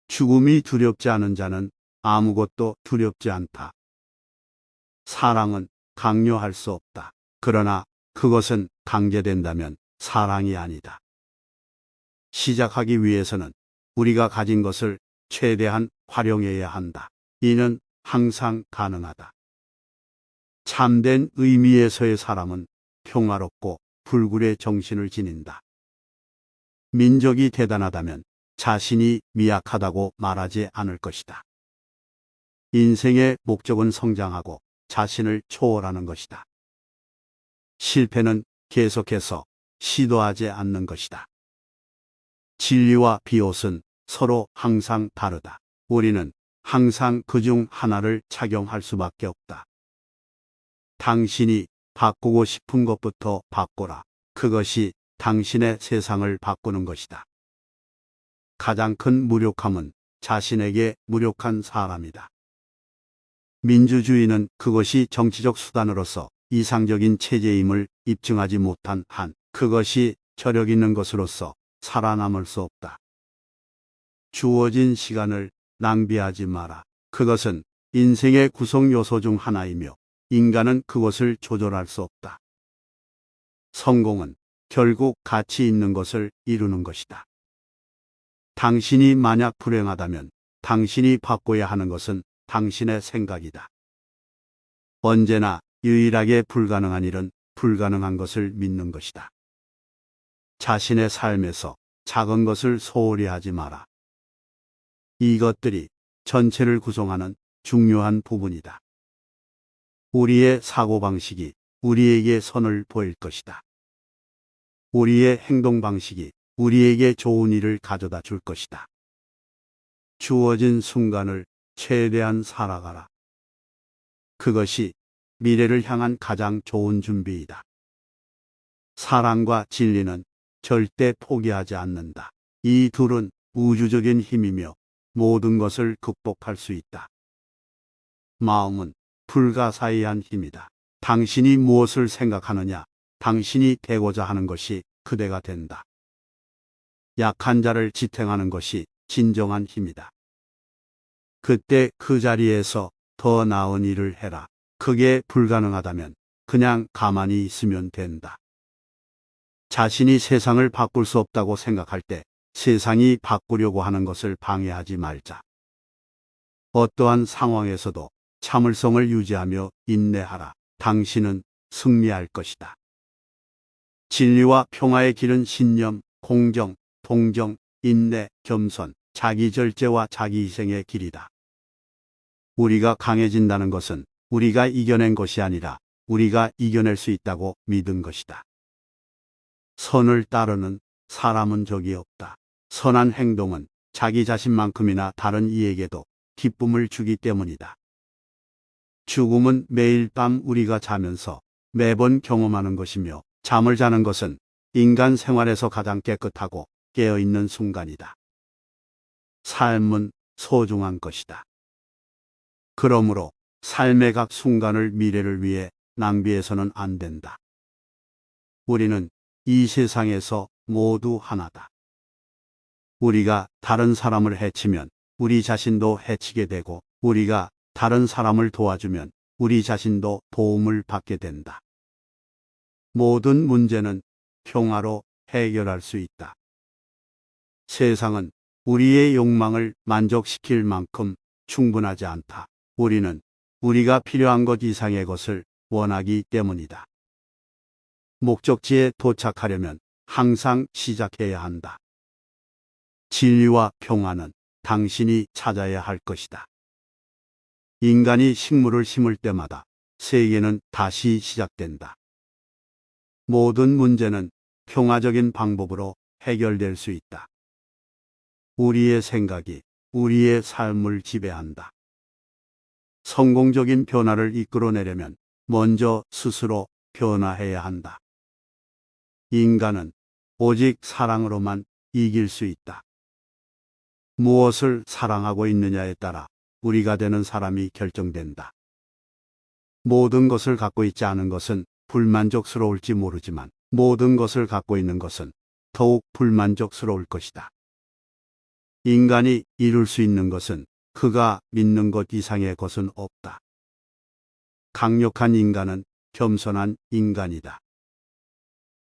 죽음이 두렵지 않은 자는 아무것도 두렵지 않다. 사랑은 강요할 수 없다. 그러나 그것은 강제된다면 사랑이 아니다. 시작하기 위해서는 우리가 가진 것을 최대한 활용해야 한다. 이는 항상 가능하다. 참된 의미에서의 사람은 평화롭고 불굴의 정신을 지닌다. 민족이 대단하다면 자신이 미약하다고 말하지 않을 것이다. 인생의 목적은 성장하고 자신을 초월하는 것이다. 실패는 계속해서 시도하지 않는 것이다. 진리와 비옷은 서로 항상 다르다. 우리는 항상 그중 하나를 착용할 수밖에 없다. 당신이 바꾸고 싶은 것부터 바꾸라. 그것이 당신의 세상을 바꾸는 것이다. 가장 큰 무력함은 자신에게 무력한 사람이다. 민주주의는 그것이 정치적 수단으로서 이상적인 체제임을 입증하지 못한 한 그것이 저력 있는 것으로서 살아남을 수 없다. 주어진 시간을 낭비하지 마라. 그것은 인생의 구성 요소 중 하나이며 인간은 그것을 조절할 수 없다. 성공은 결국 가치 있는 것을 이루는 것이다. 당신이 만약 불행하다면 당신이 바꿔야 하는 것은 당신의 생각이다. 언제나 유일하게 불가능한 일은 불가능한 것을 믿는 것이다. 자신의 삶에서 작은 것을 소홀히 하지 마라. 이것들이 전체를 구성하는 중요한 부분이다. 우리의 사고방식이 우리에게 선을 보일 것이다. 우리의 행동방식이 우리에게 좋은 일을 가져다 줄 것이다. 주어진 순간을 최대한 살아가라. 그것이 미래를 향한 가장 좋은 준비이다. 사랑과 진리는 절대 포기하지 않는다. 이 둘은 우주적인 힘이며 모든 것을 극복할 수 있다. 마음은 불가사의한 힘이다. 당신이 무엇을 생각하느냐, 당신이 되고자 하는 것이 그대가 된다. 약한 자를 지탱하는 것이 진정한 힘이다. 그때 그 자리에서 더 나은 일을 해라. 그게 불가능하다면 그냥 가만히 있으면 된다. 자신이 세상을 바꿀 수 없다고 생각할 때 세상이 바꾸려고 하는 것을 방해하지 말자. 어떠한 상황에서도 참을성을 유지하며 인내하라. 당신은 승리할 것이다. 진리와 평화의 길은 신념, 공정, 동정, 인내, 겸손, 자기절제와 자기희생의 길이다. 우리가 강해진다는 것은 우리가 이겨낸 것이 아니라 우리가 이겨낼 수 있다고 믿은 것이다. 선을 따르는 사람은 적이 없다. 선한 행동은 자기 자신만큼이나 다른 이에게도 기쁨을 주기 때문이다. 죽음은 매일 밤 우리가 자면서 매번 경험하는 것이며 잠을 자는 것은 인간 생활에서 가장 깨끗하고 깨어있는 순간이다. 삶은 소중한 것이다. 그러므로 삶의 각 순간을 미래를 위해 낭비해서는 안 된다. 우리는 이 세상에서 모두 하나다. 우리가 다른 사람을 해치면 우리 자신도 해치게 되고 우리가 다른 사람을 도와주면 우리 자신도 도움을 받게 된다. 모든 문제는 평화로 해결할 수 있다. 세상은 우리의 욕망을 만족시킬 만큼 충분하지 않다. 우리는 우리가 필요한 것 이상의 것을 원하기 때문이다. 목적지에 도착하려면 항상 시작해야 한다. 진리와 평화는 당신이 찾아야 할 것이다. 인간이 식물을 심을 때마다 세계는 다시 시작된다. 모든 문제는 평화적인 방법으로 해결될 수 있다. 우리의 생각이 우리의 삶을 지배한다. 성공적인 변화를 이끌어내려면 먼저 스스로 변화해야 한다. 인간은 오직 사랑으로만 이길 수 있다. 무엇을 사랑하고 있느냐에 따라 우리가 되는 사람이 결정된다. 모든 것을 갖고 있지 않은 것은 불만족스러울지 모르지만 모든 것을 갖고 있는 것은 더욱 불만족스러울 것이다. 인간이 이룰 수 있는 것은 그가 믿는 것 이상의 것은 없다. 강력한 인간은 겸손한 인간이다.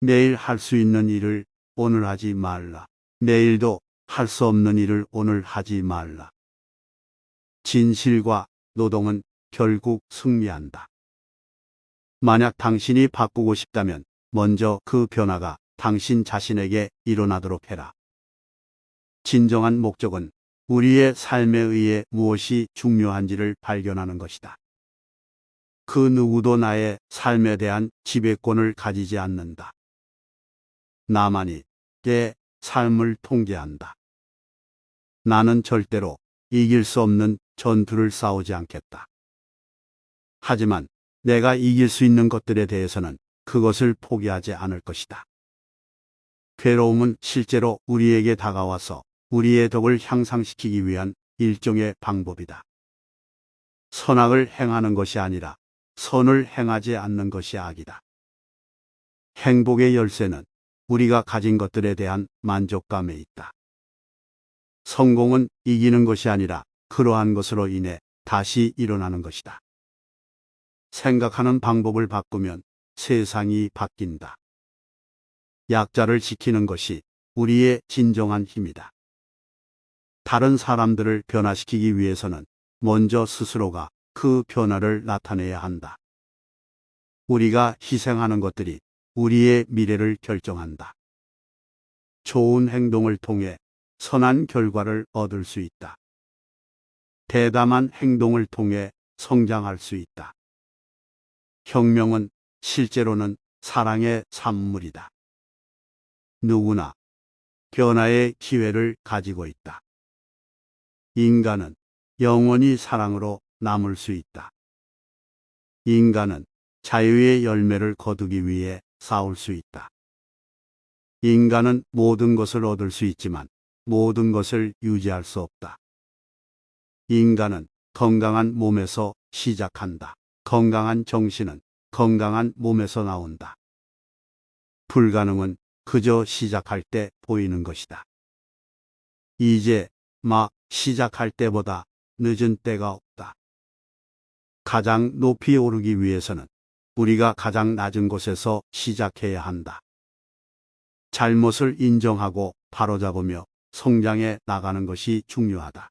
내일 할 수 있는 일을 오늘 하지 말라. 내일도 할 수 없는 일을 오늘 하지 말라. 진실과 노동은 결국 승리한다. 만약 당신이 바꾸고 싶다면 먼저 그 변화가 당신 자신에게 일어나도록 해라. 진정한 목적은 우리의 삶에 의해 무엇이 중요한지를 발견하는 것이다. 그 누구도 나의 삶에 대한 지배권을 가지지 않는다. 나만이 내 삶을 통제한다. 나는 절대로 이길 수 없는 전투를 싸우지 않겠다. 하지만 내가 이길 수 있는 것들에 대해서는 그것을 포기하지 않을 것이다. 괴로움은 실제로 우리에게 다가와서 우리의 덕을 향상시키기 위한 일종의 방법이다. 선악을 행하는 것이 아니라 선을 행하지 않는 것이 악이다. 행복의 열쇠는 우리가 가진 것들에 대한 만족감에 있다. 성공은 이기는 것이 아니라 그러한 것으로 인해 다시 일어나는 것이다. 생각하는 방법을 바꾸면 세상이 바뀐다. 약자를 지키는 것이 우리의 진정한 힘이다. 다른 사람들을 변화시키기 위해서는 먼저 스스로가 그 변화를 나타내야 한다. 우리가 희생하는 것들이 우리의 미래를 결정한다. 좋은 행동을 통해 선한 결과를 얻을 수 있다. 대담한 행동을 통해 성장할 수 있다. 혁명은 실제로는 사랑의 산물이다. 누구나 변화의 기회를 가지고 있다. 인간은 영원히 사랑으로 남을 수 있다. 인간은 자유의 열매를 거두기 위해 싸울 수 있다. 인간은 모든 것을 얻을 수 있지만 모든 것을 유지할 수 없다. 인간은 건강한 몸에서 시작한다. 건강한 정신은 건강한 몸에서 나온다. 불가능은 그저 시작할 때 보이는 것이다. 이제 막 시작할 때보다 늦은 때가 없다. 가장 높이 오르기 위해서는 우리가 가장 낮은 곳에서 시작해야 한다. 잘못을 인정하고 바로잡으며 성장해 나가는 것이 중요하다.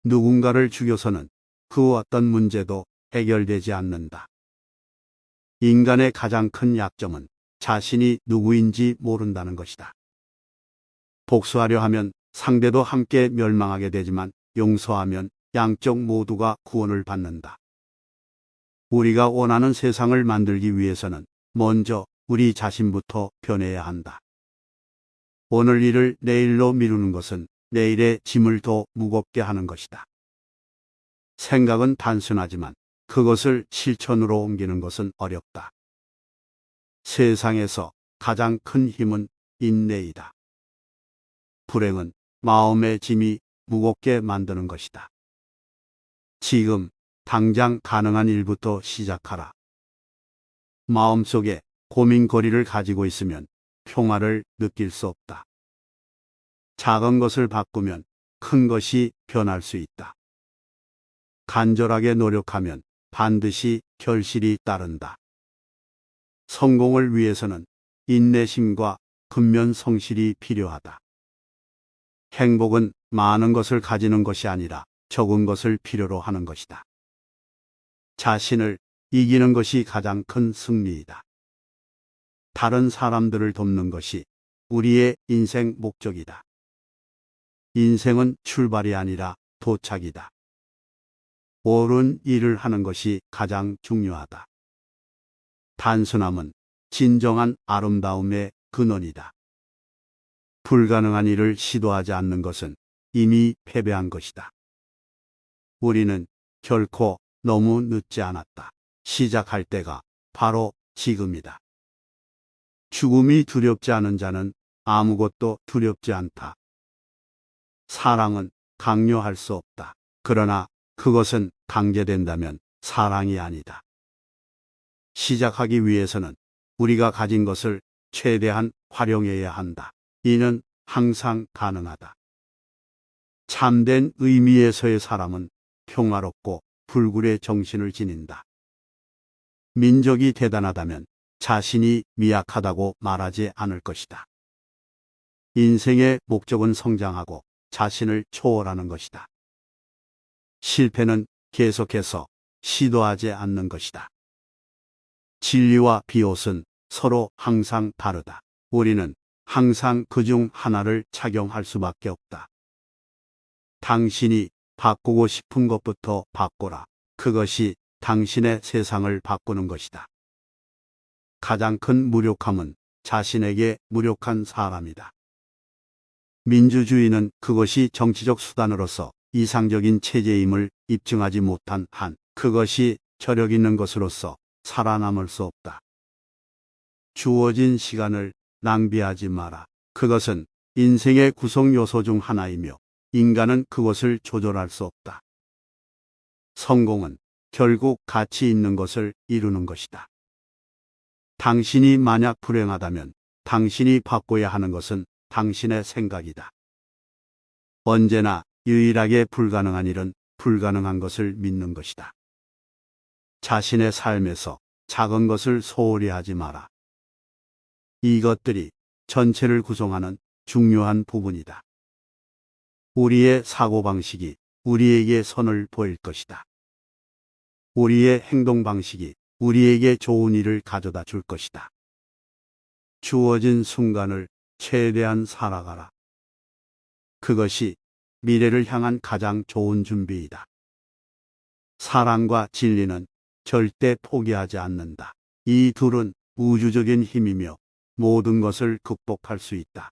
누군가를 죽여서는 그 어떤 문제도 해결되지 않는다. 인간의 가장 큰 약점은 자신이 누구인지 모른다는 것이다. 복수하려 하면 상대도 함께 멸망하게 되지만 용서하면 양쪽 모두가 구원을 받는다. 우리가 원하는 세상을 만들기 위해서는 먼저 우리 자신부터 변해야 한다. 오늘 일을 내일로 미루는 것은 내일의 짐을 더 무겁게 하는 것이다. 생각은 단순하지만 그것을 실천으로 옮기는 것은 어렵다. 세상에서 가장 큰 힘은 인내이다. 불행은 마음의 짐이 무겁게 만드는 것이다. 지금 당장 가능한 일부터 시작하라. 마음속에 고민거리를 가지고 있으면 평화를 느낄 수 없다. 작은 것을 바꾸면 큰 것이 변할 수 있다. 간절하게 노력하면 반드시 결실이 따른다. 성공을 위해서는 인내심과 근면 성실이 필요하다. 행복은 많은 것을 가지는 것이 아니라 적은 것을 필요로 하는 것이다. 자신을 이기는 것이 가장 큰 승리이다. 다른 사람들을 돕는 것이 우리의 인생 목적이다. 인생은 출발이 아니라 도착이다. 옳은 일을 하는 것이 가장 중요하다. 단순함은 진정한 아름다움의 근원이다. 불가능한 일을 시도하지 않는 것은 이미 패배한 것이다. 우리는 결코 너무 늦지 않았다. 시작할 때가 바로 지금이다. 죽음이 두렵지 않은 자는 아무것도 두렵지 않다. 사랑은 강요할 수 없다. 그러나 그것은 강제된다면 사랑이 아니다. 시작하기 위해서는 우리가 가진 것을 최대한 활용해야 한다. 이는 항상 가능하다. 참된 의미에서의 사람은 평화롭고 불굴의 정신을 지닌다. 민족이 대단하다면 자신이 미약하다고 말하지 않을 것이다. 인생의 목적은 성장하고 자신을 초월하는 것이다. 실패는 계속해서 시도하지 않는 것이다. 진리와 비옷은 서로 항상 다르다. 우리는 항상 그중 하나를 착용할 수밖에 없다. 당신이 바꾸고 싶은 것부터 바꾸라. 그것이 당신의 세상을 바꾸는 것이다. 가장 큰 무력함은 자신에게 무력한 사람이다. 민주주의는 그것이 정치적 수단으로서 이상적인 체제임을 입증하지 못한 한 그것이 저력 있는 것으로서 살아남을 수 없다. 주어진 시간을 낭비하지 마라. 그것은 인생의 구성 요소 중 하나이며 인간은 그것을 조절할 수 없다. 성공은 결국 가치 있는 것을 이루는 것이다. 당신이 만약 불행하다면 당신이 바꿔야 하는 것은 당신의 생각이다. 언제나 유일하게 불가능한 일은 불가능한 것을 믿는 것이다. 자신의 삶에서 작은 것을 소홀히 하지 마라. 이것들이 전체를 구성하는 중요한 부분이다. 우리의 사고방식이 우리에게 선을 보일 것이다. 우리의 행동방식이 우리에게 좋은 일을 가져다 줄 것이다. 주어진 순간을 최대한 살아가라. 그것이 미래를 향한 가장 좋은 준비이다. 사랑과 진리는 절대 포기하지 않는다. 이 둘은 우주적인 힘이며 모든 것을 극복할 수 있다.